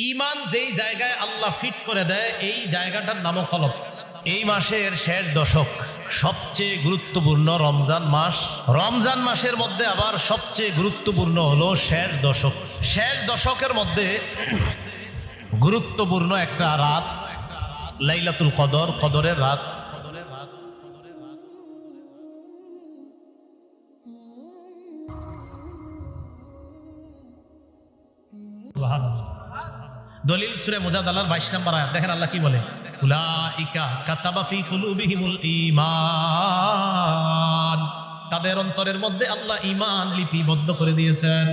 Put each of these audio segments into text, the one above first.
ঈমান যেই জায়গায় আল্লাহ ফিট করে দেয় এই জায়গাটার নামও কলব। এই মাসের শেষ দশক সবচেয়ে গুরুত্বপূর্ণ রমজান মাস। রমজান মাসের মধ্যে আবার সবচেয়ে গুরুত্বপূর্ণ হলো শেষ দশক। শেষ দশকের মধ্যে গুরুত্বপূর্ণ একটা রাত লাইলাতুল কদর, কদরের রাত। দলিল সূরা মুজাদালার 22 নম্বর আয়াত দেখেন আল্লাহ কি বলে, উলাইকা কাতাবা ফি কুলুবিহিমুল ঈমান, তাদের অন্তরের মধ্যে আল্লাহ ঈমান লিপিবদ্ধ করে দিয়েছেন।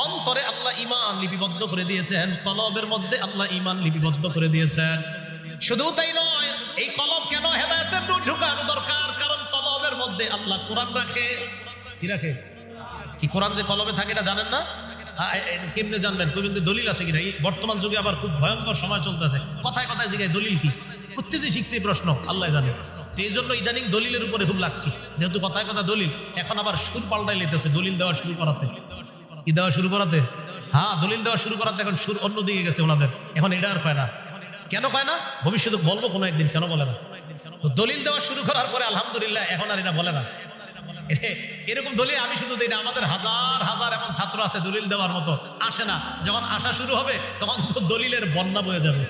অন্তরে আল্লাহ ঈমান লিপিবদ্ধ করে দিয়েছেন, কলবের মধ্যে আল্লাহ ঈমান লিপিবদ্ধ করে দিয়েছেন। শুধু তাই নয়, এই কলব কেন হেদায়েতের নূর ঢুকানো দরকার, কারণ কলবের মধ্যে আল্লাহ কোরআন রাখে। কি রাখে? কি কোরআন যে কলবে থাকে এটা জানেন না? কেমনে জানবেন? কইবেন যে দলিল আছে কিনা। এই বর্তমান যুগে আবার খুব ভয়ঙ্কর সময় চলতেছে, কথায় কথায় জিজ্ঞাসা দলিল কি, করতে যে শিখছে এই প্রশ্ন আল্লাহ জানে। তো এই জন্য ইদানিং দলিলের উপরে খুব লাগছে, যেহেতু কথায় কথা দলিল, এখন আবার সুর পাল্টাই লেতেছে দলিল দেওয়া শুরু করাতে। কি দেওয়া শুরু করাতে? হ্যাঁ, দলিল দেওয়া শুরু করাতে এখন সুর অন্যদিকে গেছে ওনাদের। এখন এটা আর পায় না। কেন পায় না ভবিষ্যতে বলবো কোনো একদিন, কেন বলে না। তো দলিল দেওয়া শুরু করার পরে আলহামদুলিল্লাহ এখন আর এটা বলে না। এরকম দলিল আমি শুধু দিই না, আমাদের হাজার হাজার এমন ছাত্র আছে দলিল দেওয়ার মতো, আসে না। যখন আসা শুরু হবে তখন তো দলিলের বন্যা বয়ে যাবে।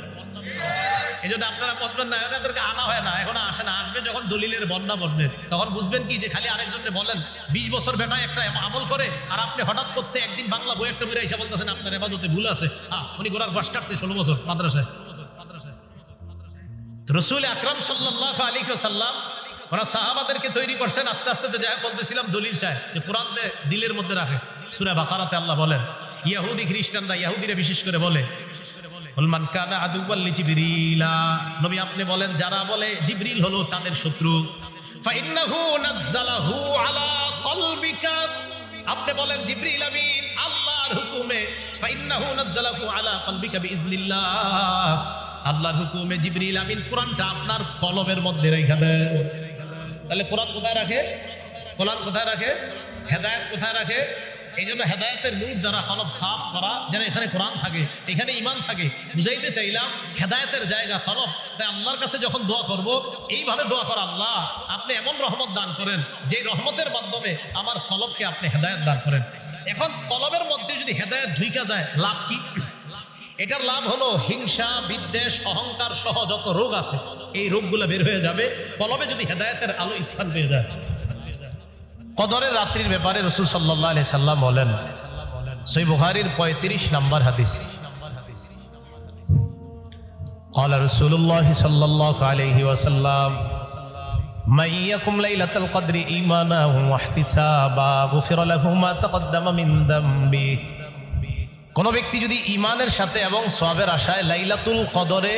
এই জন্য আপনারা বুঝবেন না, এদেরকে আনা হয় না, এখন আসে না। আসবে যখন দলিলের বন্যা বসবে, তখন বুঝবেন কি যে খালি আরেকজনকে বলেন 20 বছর বেটায় একটা আমল করে, আর আপনি হঠাৎ করতে একদিন বাংলা বই একটা বইরা এসে বলতেছেন আপনার ইবাদতে ভুল আছে। হ্যাঁ, উনি গোড়ার বাস কাটছে 16 বছর মাদ্রাসায়। রাসূল আকরাম সাল্লাল্লাহু আলাইহি ওয়াসাল্লাম ওরা সাহাবাদেরকে তৈরি করছেন। আস্তে আস্তে তো যাই বলতেছিলাম দলিল চায়, যে কোরআন যে দিলের মধ্যে রাখে। সূরা বাকারাতে আল্লাহ বলেন, ইহুদি খ্রিস্টানরা, ইহুদিরা বিশেষ করে বলে, মান কানা আদুওয়াল লিজিবরিলা, নবী আপনি বলেন যারা বলে জিবরিল হলো তাদের শত্রু, ফাইন্নাহু নাযালাহু আলা কলবিকা, আপনি বলেন জিবরিল আমিন আল্লাহর হুকুমে, ফাইন্নাহু নাযালাহু আলা কলবিকা বিইজনিল্লাহ, আল্লাহর হুকুমে জিবরিল আমিন কোরআনটা আপনার কলবের মধ্যে রেখে দেয়। তাহলে কোরআন কোথায় রাখে? কোরআন কোথায় রাখে? হেদায়েত কোথায় রাখে? এই জন্য হেদায়েতের নূর দ্বারা কলব সাফ করা, যেন এখানে কোরআন থাকে, এখানে ঈমান থাকে। বুঝাইতে চাইলাম হেদায়েতের জায়গা কলব। তাই আল্লাহর কাছে যখন দোয়া করব, এইভাবে দোয়া করা, আল্লাহ আপনি এমন রহমত দান করেন যে রহমতের মাধ্যমে আমার কলবকে আপনি হেদায়েত দান করেন। এখন কলবের মধ্যে যদি হেদায়েত ঢুইকা যায়, লাভ কি? এটার লাভ হলো হিংসা, বিদ্বেষ, অহংকার সহ যত রোগ আছে এই রোগগুলো বের হয়ে যাবে, কলবে যদি হেদায়েতের আলো স্থান পেয়ে যায়। কদরের রাত্রির ব্যাপারে রাসূল সাল্লাল্লাহু আলাইহি সাল্লাম বলেন, সহিহ বুখারীর 35 নম্বর হাদিস, قال رسول الله صلى الله عليه وسلم من يقم ليلة القدر إيمانا واحتسابا غفر له ما تقدم من ذنبه, কোন ব্যক্তি যদি ঈমানের সাথে এবং সওয়াবের আশায় লাইলাতুল কদরে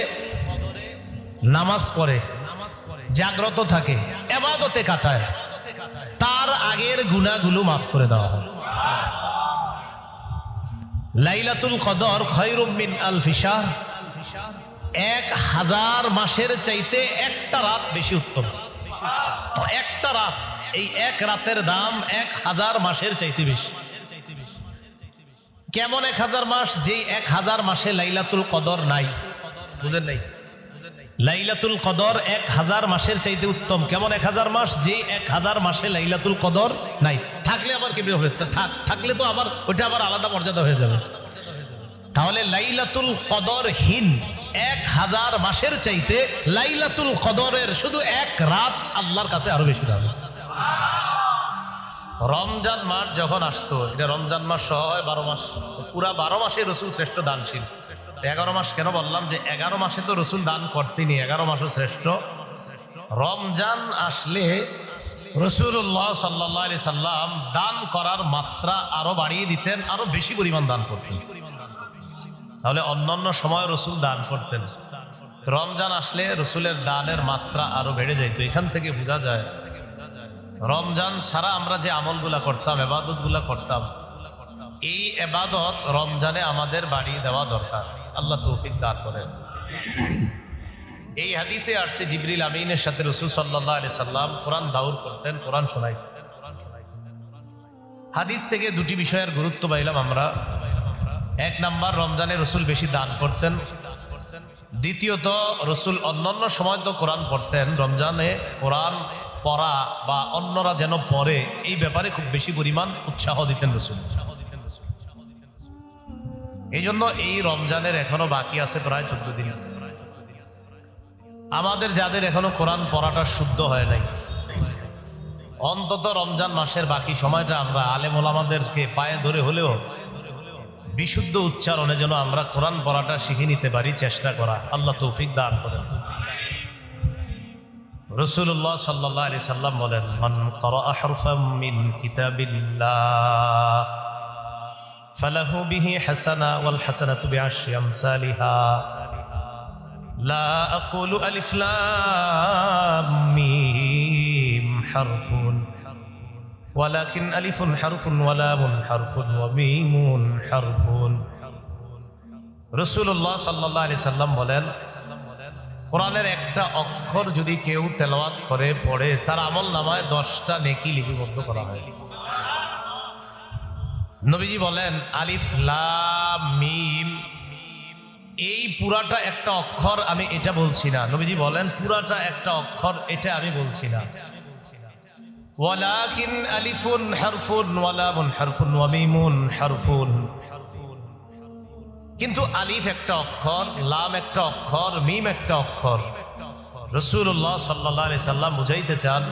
নামাজ পড়ে, জাগ্রত থাকে, ইবাদতে কাটায়, তার আগের গুনাহগুলো মাফ করে দেওয়া হয়। লাইলাতুল কদর খায়রুম মিন আলফি শাহর, 1000 মাসের চাইতে একটা রাত বেশি উত্তম। তো একটা রাত, এই এক রাতের দাম 1000 মাসের চাইতে বেশি। কেমন 1000 মাস? যেই 1000 মাসে লাইলাতুল কদর নাই। বুঝেন নাই? লাইলাতুল কদর 1000 মাসের চাইতে উত্তম। কেমন 1000 মাস? যেই 1000 মাসে লাইলাতুল কদর নাই। থাকলে আবার কি হবে? থাকলে তো আবার ওইটা আবার আলাদা মর্যাদা হয়ে যাবে। তাহলে লাইলাতুল কদরহীন 1000 মাসের চাইতে লাইলাতুল কদরের শুধু এক রাত আল্লাহর কাছে আরো বেশি দাম। রমজান মাস যখন আসতো, এটা রমজান মাস সহ হয় 12 মাস, পুরা 12 মাসে রসুল শ্রেষ্ঠ দানশীল। 11 মাস কেন বললাম? যে 11 মাসে তো রসুল দান করতেনি, 11 মাসও শ্রেষ্ঠ। রমজান আসলে রাসূলুল্লাহ সাল্লাল্লাহু আলাইহি সাল্লাম দান করার মাত্রা আরো বাড়িয়ে দিতেন, আরো বেশি পরিমাণ দান করতেন। তাহলে অন্যান্য সময় রসুল দান করতেন, রমজান আসলে রসুলের দানের মাত্রা আরো বেড়ে যাইত। এখান থেকে বোঝা যায় রমজান ছাড়া আমরা যে আমলগুলা করতাম, ইবাদতগুলা করতাম, এই ইবাদত রমজানে আমাদের বাড়িয়ে দেওয়া দরকার। আল্লাহ তৌফিক দান করেন। এই হাদিসে আসছে জিবরিল আমিনের সাথে রাসূল সাল্লাল্লাহু আলাইহি সাল্লাম কোরআন দাউর করতেন, কোরআন শোনাইতেন। হাদিস থেকে দুটি বিষয়ের গুরুত্ব পাইলাম আমরা। এক নাম্বার, রমজানে রসুল বেশি দান করতেন। দ্বিতীয়ত, রসুল অন্যান্য সময় তো কোরআন পড়তেন, রমজানে কোরআন পড়া বা অন্যরা যেন পড়ে এই ব্যাপারে খুব বেশি পরিমাণ উৎসাহ দিতেন রসুল। এই জন্য এই রমজানের এখনো বাকি আছে প্রায় 14 দিন। আমাদের যাদের এখনো কোরআন পড়াটা শুদ্ধ হয় নাই, অন্তত রমজান মাসের বাকি সময়টা আমরা আলেম ওলামাদেরকে পায়ে ধরে হলেও বিশুদ্ধ উচ্চারণে যেন আমরা কোরআন পড়াটা শিখে নিতে পারি, চেষ্টা করা। আল্লাহ তৌফিক দান করেন। রাসূলুল্লাহ সাল্লাল্লাহু আলাইহি সাল্লাম বলেন, মান ক্বারাআ হারফাম মিন কিতাবিল্লাহ ফালাহু বিহি হাসানা ওয়াল হাসানাতু বিআশরি আমসালিহা লা আকুলু আলিফ লাম মিম হারফুন ওয়ালাকিন আলিফুন হারফুন ওয়া লামুন হারফুন ওয়া মিমুন হারফুন। রাসূলুল্লাহ সাল্লাল্লাহু আলাইহি সাল্লাম বলেন, কোরআনের একটা অক্ষর যদি কেউ তেলাওয়াত করে পড়ে, তার আমলনামায় 10টা নেকি লিপিবদ্ধ করা হয়। নবীজি বলেন, আলিফ লাম মিম এই পুরাটা একটা অক্ষর, আমি এটা বলছি না। নবীজি বলেন, পুরাটা একটা অক্ষর, এটা আমি বলছি না। ওয়ালাকিন আলিফুন হারফুন ওয়া লামুন হারফুন ওয়া মিমুন হারফুন। কিন্তু আলিফ একটা অক্ষর, লাম একটা অক্ষর, মিম একটা অক্ষর। রাসূলুল্লাহ সাল্লাল্লাহু আলাইহি সাল্লাম বুঝাইতে চান,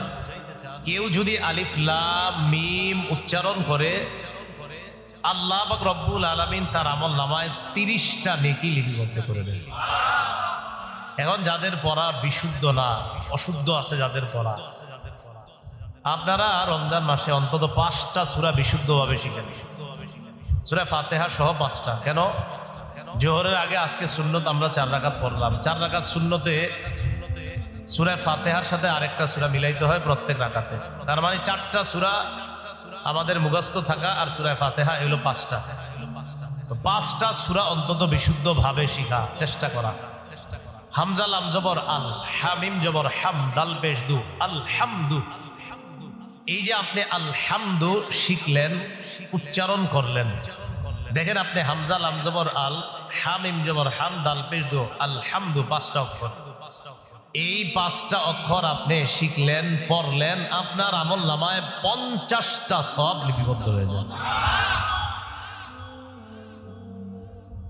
কেউ যদি আলিফ লাম মিম উচ্চারণ করে, আল্লাহ পাক রব্বুল আলামিন তার আমলনামায় 30টা নেকি লিপিবদ্ধ করে দেন। এখন যাদের পড়া বিশুদ্ধ না, অশুদ্ধ আছে যাদের পড়া, আপনারা রমজান মাসে অন্তত 5টা সূরা বিশুদ্ধভাবে শিখেন। সূরা ফাতিহা সহ 5টা। কেন? জোহরের আগে আজকে সুন্নত আমরা 4 রাকাত পড়লাম। 4 রাকাত সুন্নতে সূরা ফাতিহার সাথে আরেকটা সূরা মিলাইতে হয় প্রত্যেক রাকাতে। তার মানে 4টা সূরা আমাদের মুখস্থ থাকা, আর সূরা ফাতিহা এগুলো 5টা। তো 5টা সূরা অন্তত বিশুদ্ধভাবে শিখা চেষ্টা করা। হামজা লাম জবর আল, হামিম জবর হাম, দাল পেশ দু, আল হামদু। এই যে আপনি আলহামদু শিখলেন, উচ্চারণ করলেন, দেখেন আপনি হামজা লাম জবর আল, হামিম জবর হাম, দাল পেশ দু, আলহামদু 5টা অক্ষর। এই 5টা অক্ষর আপনি শিখলেন, পড়লেন, আপনার আমলনামায় 50টা সওয়াব লিপিবদ্ধ হয়ে যায়।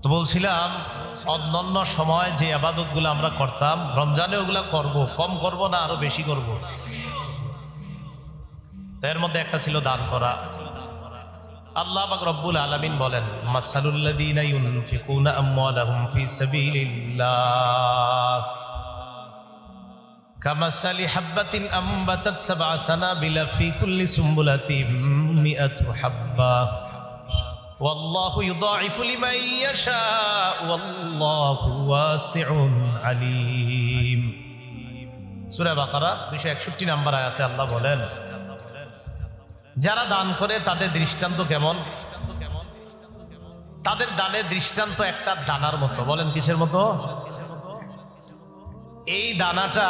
তো বলছিলাম, অন্যান্য সময় যে ইবাদতগুলো আমরা করতাম, রমজানে ওগুলা করব, কম করব না আরো বেশি করব। এর মধ্যে একটা ছিল দান করা। আল্লাহ পাক রব্বুল আলামিন বলেন, মাসালুল লাযীনা ইউনফিকুনা আমওয়ালাহুম ফি সাবিলিল্লাহ কামাসালি হাববাতিন আমবাতাত সাবআ সানাবিলা ফি কুল্লি সুমবুলাতিন মিআতু হাব্বা ওয়াল্লাহু ইউদাঈফু লিমান ইয়াশাউ ওয়াল্লাহু ওয়াসিউন আলীম। সূরা বাকারা 261 নম্বর আয়াতে আল্লাহ বলেন, যারা দান করে তাদের দৃষ্টান্ত কেমন? তাদের দানের দৃষ্টান্ত একটা দানার মতো। বলেন কিসের মতো? এই দানাটা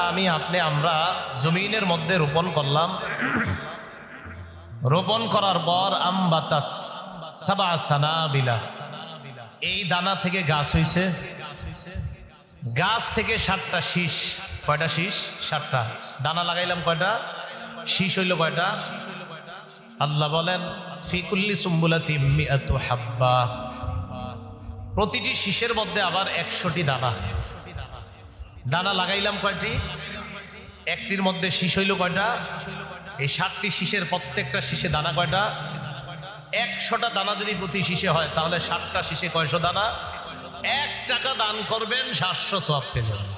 আমরা জমিনের মধ্যে রোপণ করলাম। রোপণ করার পর আমবাতাত সাবআ সানাবিলা, এই দানা থেকে গাছ হইছে। গাছ থেকে 7টা শীষ। কয়টা শীষ? 7টা। দানা লাগাইলাম কয়টা? শীষ হইল কয়টা? আল্লাহ বলেন, ফি কুল্লি সুমবুলাতিন মিআতু হাব্বা, প্রতিটি শীষের মধ্যে আবার 100টি দানা। দানা লাগাইলাম কয়টি? একটির মধ্যে শীষ হইল কয়টা? এই 7টি শীষের প্রত্যেকটা শীষে দানা কয়টা? 100টা দানা যদি প্রতি শীষে হয়, তাহলে 7টা শীষে কয়শো দানা? 1 টাকা দান করবেন, 700 সওয়াব পেয়ে যাবেন।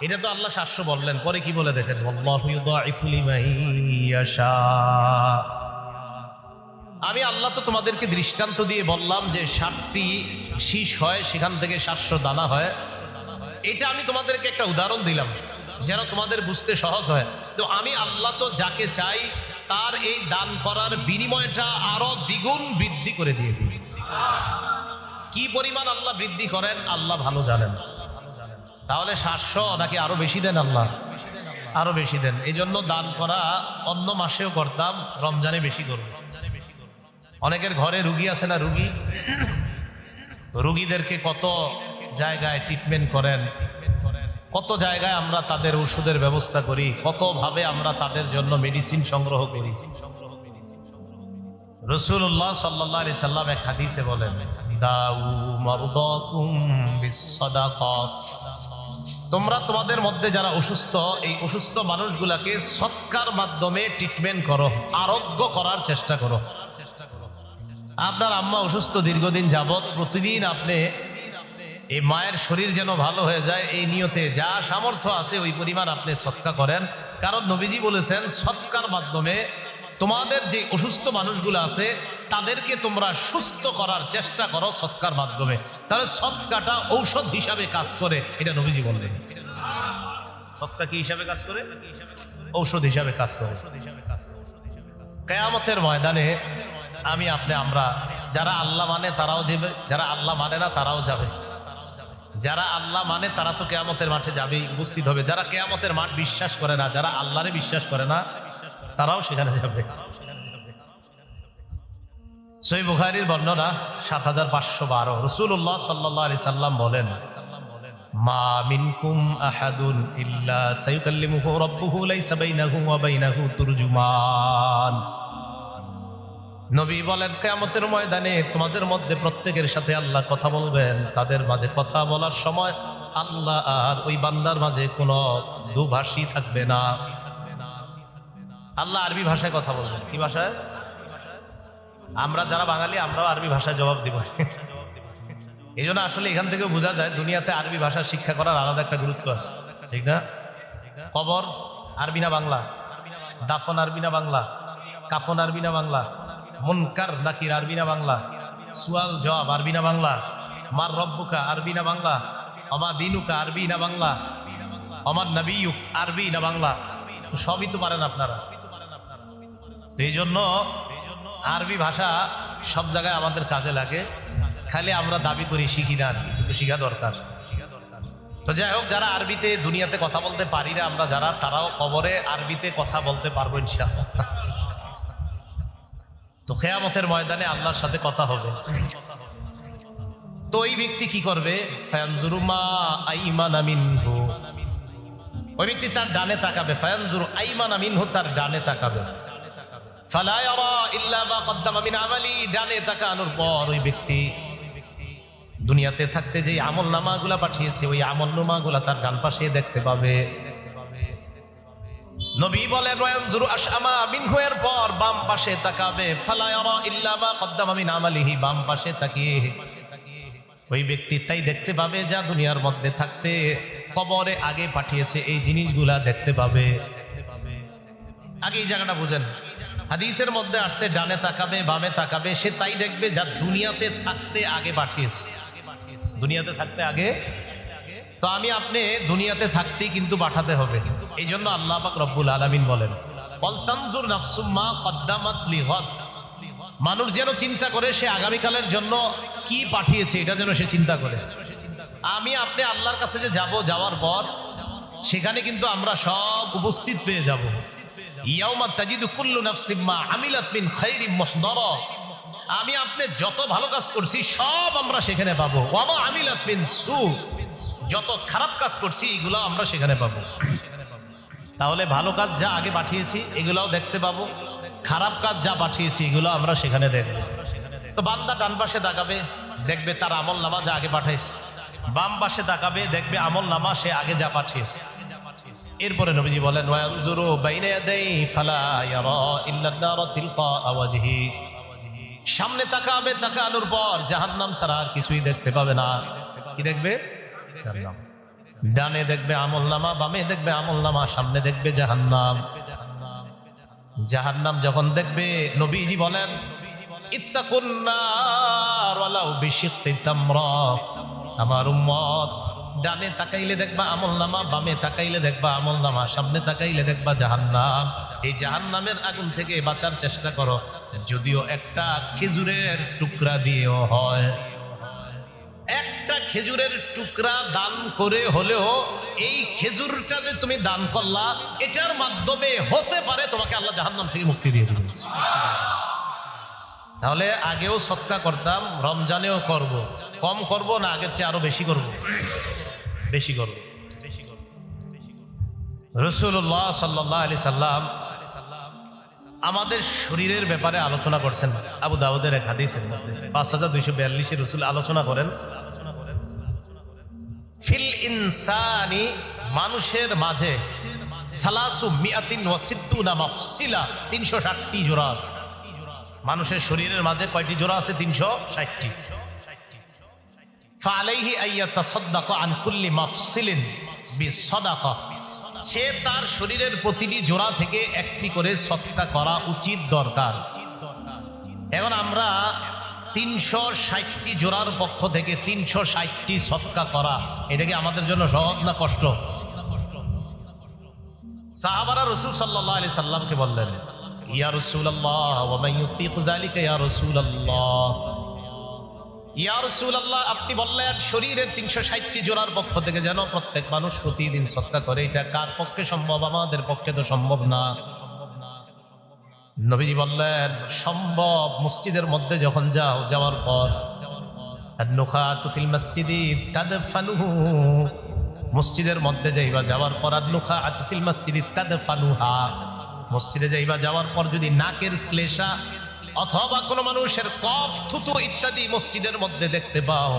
এটা তো আল্লাহ 700 বললেন, পরে কি বলে দেখেন, আল্লাহু ইউদাঈফু লিমান ইয়াশা। আমি আল্লাহ তো তোমাদেরকে দৃষ্টান্ত দিয়ে বললাম যে 7টি শীষ হয়, সেখান থেকে 700 দানা হয়। এটা আমি তোমাদেরকে একটা উদাহরণ দিলাম যেন তোমাদের বুঝতে সহজ হয়। তো আমি আল্লাহ তো যাকে চাই তার এই দান করার বিনিময়টা আরো দ্বিগুণ বৃদ্ধি করে দিয়ে দিই। কি পরিমাণ আল্লাহ বৃদ্ধি করেন আল্লাহ ভালো জানেন। তাহলে 700 নাকি আরো বেশি দেন? আল্লাহ আরো বেশি দেন। এই জন্য দান করা অন্য মাসেও করতাম, রমজানে বেশি করব। অনেকের ঘরে রুগী আছে না, রুগী, তো রুগীদেরকে কত জায়গায় ট্রিটমেন্ট করেন, কত জায়গায় আমরা তাদের ওষুধের ব্যবস্থা করি, কতভাবে আমরা তাদের জন্য মেডিসিন সংগ্রহ করি। রাসূলুল্লাহ সাল্লাল্লাহু আলাইহি সাল্লাম এক হাদিসে বলেন, দাউ মারদাকুম বিসসাদাকাত, তোমরা তোমাদের মধ্যে যারা অসুস্থ, এই অসুস্থ মানুষগুলাকে সৎকার মাধ্যমে ট্রিটমেন্ট করো, আরোগ্য করার চেষ্টা করো। আপনার আম্মা অসুস্থ দীর্ঘদিন যাবত, প্রতিদিন আপনি এই মায়ের শরীর যেন ভালো হয়ে যায় এই নিয়তে যা সামর্থ্য আছে ওই পরিমাণ আপনি সৎকা করেন। কারণ নবীজি বলেছেন সৎকার মাধ্যমে তোমাদের যে অসুস্থ মানুষগুলো আছে তাদেরকে তোমরা সুস্থ করার চেষ্টা করো সৎকার মাধ্যমে, তাহলে সৎকাটা ঔষধ হিসাবে কাজ করে, এটা নবীজি বললেন। সৎকা কি হিসাবে কাজ করে? ঔষধ হিসাবে কাজ করে। কিয়ামতের ময়দানে আমি আপনি আমরা যারা আল্লাহ মানে তারাও যাবে, যারা আল্লাহ মানে না তারাও যাবে। যারা আল্লাহ মানে তারা তো কিয়ামতের মাঠে যাবেই, উপস্থিত হবে। যারা কিয়ামতের মাঠ বিশ্বাস করে না, যারা আল্লাহরে বিশ্বাস করে না, তারাও সেখানে যাবে। সহিহ বুখারীর বর্ণনা ৭৫১২, রাসূলুল্লাহ সাল্লাল্লাহু আলাইহি সাল্লাম বলেন, মা মিনকুম আহাদুন ইল্লা সায়ুকাল্লিমুহু রাব্বুহু লাইসা বাইনাহু ওয়া বাইনাহু তুরজুমান। নবী বলেন, কিয়ামতের ময়দানে তোমাদের মধ্যে প্রত্যেকের সাথে আল্লাহ কথা বলবেন, তাদের মাঝে কথা বলার সময় আল্লাহ আর ওই বান্দার মাঝে কোনো দুভাষী থাকবে না। আল্লাহ আরবি ভাষায় কথা বলবেন। কি ভাষায়? আমরা যারা বাঙালি আমরাও আরবি ভাষায় জবাব দিব। এই জন্য আসলে এখান থেকে বোঝা যায় দুনিয়াতে আরবি ভাষা শিক্ষা করার আলাদা একটা গুরুত্ব আছে, ঠিক না? কবর আরবি না বাংলা, দাফন আরবি না বাংলা, কাফন আরবি না বাংলা, মুনকার নাকির আরবি না বাংলা, সুয়াল জবাব আরবি না বাংলা, মার রব্বুকা আরবি না বাংলা, আমা দিনুকা আরবি না বাংলা, আমার নবিয়ুক আরবি না বাংলা, সবই তো পারেন আপনারা। এই জন্য আরবি ভাষা সব জায়গায় আমাদের কাজে লাগে, খালি আমরা দাবি করি শিখি না, কিন্তু শিখা দরকার। তো যাই হোক, যারা আরবিতে দুনিয়াতে কথা বলতে পারি না আমরা যারা, তারাও কবরে আরবিতে কথা বলতে পারবো ইনশাআল্লাহ। তো কিয়ামতের ময়দানে আল্লাহর সাথে কথা হবে। তো ওই ব্যক্তি কি করবে? ফায়ানজুরু মা আইমানা মিনহু, ওই ব্যক্তি তার ডানে তাকাবে। ফায়ানজুরু আইমানা মিনহু, তার ডানে তাকাবে। ফালা ইয়ারা ইল্লা মা কদ্দামা মিন আমালি, ডানে তাকানোর পর ওই ব্যক্তি দুনিয়াতে থাকতে যে আমলনামাগুলা পাঠিয়েছে ওই আমলনামাগুলা তার ডান পাশে দেখতে পাবে। নবী বলেন ওয়ানজুরু আশআমা মিনহু, এর পর বাম পাশে তাকাবে। ফালা ইয়ারা ইল্লা মা কদ্দামা মিন আমালিহি, বাম পাশে তাকিয়ে ওই ব্যক্তি তাই দেখতে পাবে যা দুনিয়ার মধ্যে থাকতে কবরে আগে পাঠিয়েছে, এই জিনিসগুলা দেখতে পাবে। আগে এই জায়গাটা বুঝেন, হাদিসের মধ্যে আসছে ডানে তাকাবে বামে তাকাবে, সে তাই দেখবে যা দুনিয়াতে থাকতে আগে পাঠিয়েছে, দুনিয়াতে থাকতে আগে। তো আমি আপনি দুনিয়াতে থাকতেই কিন্তু পাঠাতে হবে। এই জন্য আল্লাহ পাক রব্বুল আলামিন বলেন, ওয়ালতানজুর নাফসুম মা কদ্দামাত লিগাদ, মানুষ যেন চিন্তা করে সে আগামীকালের জন্য কি পাঠিয়েছে, এটা যেন সে চিন্তা করে। আমি আপনি আল্লাহর কাছে যে যাব, যাওয়ার পর সেখানে কিন্তু আমরা সব উপস্থিত পেয়ে যাব। ইয়াউমা তাজিদু কুল্লু নাফসিম মা আমিলাত মিন খাইরিন মুহদারা, আমি আপনি যত ভালো কাজ করছি সব আমরা সেখানে পাবো। ওয়া মা আমিলাত মিন সু, যত খারাপ কাজ করছি এগুলো আমরা সেখানে পাবো। তাহলে ভালো কাজ যা আগে পাঠিয়েছি এগুলাও দেখতে পাবো, খারাপ কাজ যা পাঠিয়েছি এগুলো আমরা সেখানে দেখবো। তো বান্দা ডান পাশে তাকাবে, দেখবে তার আমল নামা যা আগে পাঠাইছে। বাম পাশে তাকাবে, দেখবে আমল নামা সে আগে যা পাঠিয়েছে। এরপরে নবীজি বলেন, ওয়ানজুরু বাইনা ইয়াদাই ফালা ইয়ারা ইল্লা নার তিলকা ওয়াজহি, সামনে তাকাবে, তাকানোর পর জাহান্নাম ছাড়া আর কিছুই দেখতে পাবে না। কি দেখবে? জাহান্নাম। ডানে দেখবে আমলনামা, বামে দেখবে আমলনামা, সামনে দেখবে জাহান্নাম। জাহান্নাম যখন দেখবে, নবীজি বলেন, ইত্তাকুন নার ওয়ালাউ বিশিক্কি তামরা, আমার উম্মত ডানে তাকাইলে দেখবা আমলনামা, বামে তাকাইলে দেখবা আমলনামা, সামনে তাকাইলে দেখবা জাহান্নাম। এই জাহান্নামের আগুন থেকে বাঁচার চেষ্টা করো, যদিও একটা খেজুরের টুকরা দিয়েও হয়। একটা খেজুরের টুকরা দান করে হলেও এই খেজুরটা যে তুমি দান করলা, এটার মাধ্যমে হতে পারে তোমাকে আল্লাহ জাহান্নাম থেকে মুক্তি দিয়ে দিবেন। তাহলে আগেও সদকা করতাম, রমজানেও করব। কম করব না আগের চেয়ে আরো বেশি করব? বেশি করব। রাসূলুল্লাহ সাল্লাল্লাহু আলাইহি সাল্লাম আমাদের শরীরের ব্যাপারে আলোচনা করছেন। আবু দাউদের এক হাদিসের মধ্যে 5242 রাসূল আলোচনা করেন, ফিল ইনসানি, মানুষের মাঝে, সালাসু মিআতিন ওয়া সিত্তুনা মাফসিলা, 360টি জোড়া আছে। মানুষের শরীরের মাঝে কয়টি জোড়া আছে? 360টি। ফালাইহি আইয়াতাসাদদাকা আন কুল্লি মাফসিলিন বিসাদাকা, সে তার শরীরের প্রতিটি জোড়া থেকে একটি করে সদকা করা উচিত, দরকার। এখন আমরা 360টি জোড়ার পক্ষ থেকে 360টি সদকা করা, এটা কি আমাদের জন্য সহজ না কষ্ট? সাহাবারা রাসূল সাল্লাল্লাহু আলাইহি সাল্লামকে বললেন, ইয়া রাসূলুল্লাহ ওয়া মান ইউতিকু যালিকা ইয়া রাসূলুল্লাহ, ইয়া রাসূলুল্লাহ, আপনি বললেন শরীরের 360টি জোড়ার পক্ষ থেকে যেন প্রত্যেক মানুষ প্রতিদিন সদকা করে, এটা কার পক্ষে সম্ভব? আমাদের পক্ষে তো সম্ভব না। নবীজি বললেন, সম্ভব। মসজিদের মধ্যে যখন যাওয়ার পর আন-নুখাতু ফিল মাসজিদি তাদফানুহু, মসজিদের মধ্যে যাওয়ার পর আন-নুখাতু ফিল মাসজিদি তাদফানুহা, মসজিদে যাওয়ার পর যদি নাকের শ্লেষা অথবা কোনো মানুষের কফ, থুতু ইত্যাদি মসজিদের মধ্যে দেখতে পাও,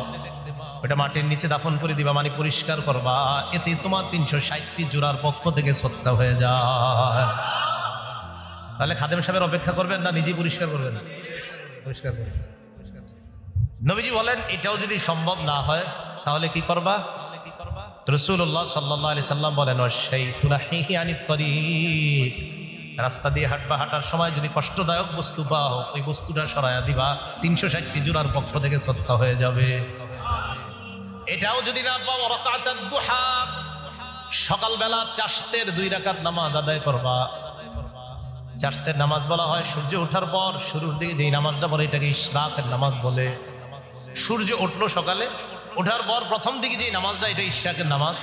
ওটা মাটির নিচে দাফন করে দিবা, মানে পরিষ্কার করবা, এতে তোমার 360টি জোড়ার পক্ষ থেকে সদকা হয়ে যায়। তাহলে খাদেম সাহেবের অপেক্ষা করবেন না নিজেই পরিষ্কার করবেন? পরিষ্কার করবেন। নবীজি বলেন এটাও যদি সম্ভব না হয় তাহলে কি করবা? রাসূলুল্লাহ সাল্লাল্লাহু আলাইহি সাল্লাম বলেন, ওয়াশাইতু নাহিহি আনিত তরিক, রাস্তা দিয়ে হাঁটার সময় যদি কষ্টদায়ক বস্তু পাও, ওই বস্তুটা সরাইয়া দিবা, 360টি জোড়ার পক্ষ থেকে সদকা হয়ে যাবে। এটাও যদি না পাও, রাকাতাত দুহা, সকালবেলা চাশতের 2 রাকাত নামাজ আদায় করবা। চাশতের নামাজ বলা হয় সূর্য ওঠার পর শুরুর দিকে যেই নামাজটা বলে, এটাকে ইশরাকের নামাজ বলে। সূর্য উঠলো সকালে, ওঠার পর প্রথম দিকে যে নামাজটা, এটা ইশরাকের নামাজ।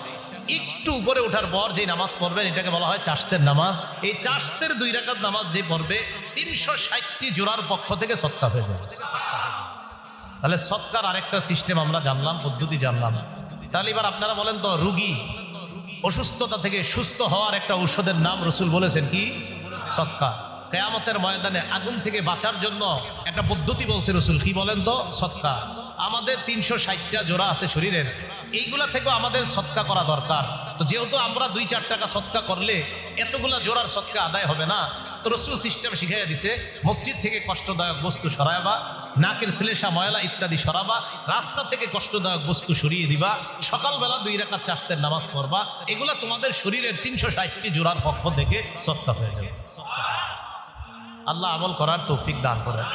একটু উপরে ওঠার পর যে নামাজ পড়বেন, এটাকে বলা হয় চাশতের নামাজ। এই চাশতের 2 রাকাত নামাজ যে পড়বে, 360টি জোড়ার পক্ষ থেকে সদকা হয়ে যাবে। তাহলে সদকার আরেকটা সিস্টেম আমরা জানলাম, পদ্ধতি জানলাম। তাহলে এবার আপনারা বলেন তো, রোগী অসুস্থতা থেকে সুস্থ হওয়ার একটা ঔষধের নাম রাসূল বলেছেন কি? সদকা। কিয়ামতের ময়দানে আগুন থেকে বাঁচার জন্য একটা পদ্ধতি বলছে রাসূল, কি বলেন তো? সদকা। আমাদের 360টা জোড়া আছে শরীরের, এইগুলা থেকেও আমাদের সদকা করা দরকার। তো যেহেতু আমরা 2-4 টাকা সদকা করলে এতগুলা জোড়ার সদকা আদায় হবে না, তো রাসূল সিস্টেম শিখাইয়া দিছে, মসজিদ থেকে কষ্টদায়ক বস্তু সরাইবা, নাকের শ্লেষা, ময়লা ইত্যাদি সরাবা, রাস্তা থেকে কষ্টদায়ক বস্তু সরিয়ে দিবা, সকালবেলা 2 রাকাত চাশতের নামাজ পড়বা, এগুলা তোমাদের শরীরের 360টি জোড়ার পক্ষ থেকে সদকা হয়ে যাবে। আল্লাহ আমল করার তৌফিক দান করেন।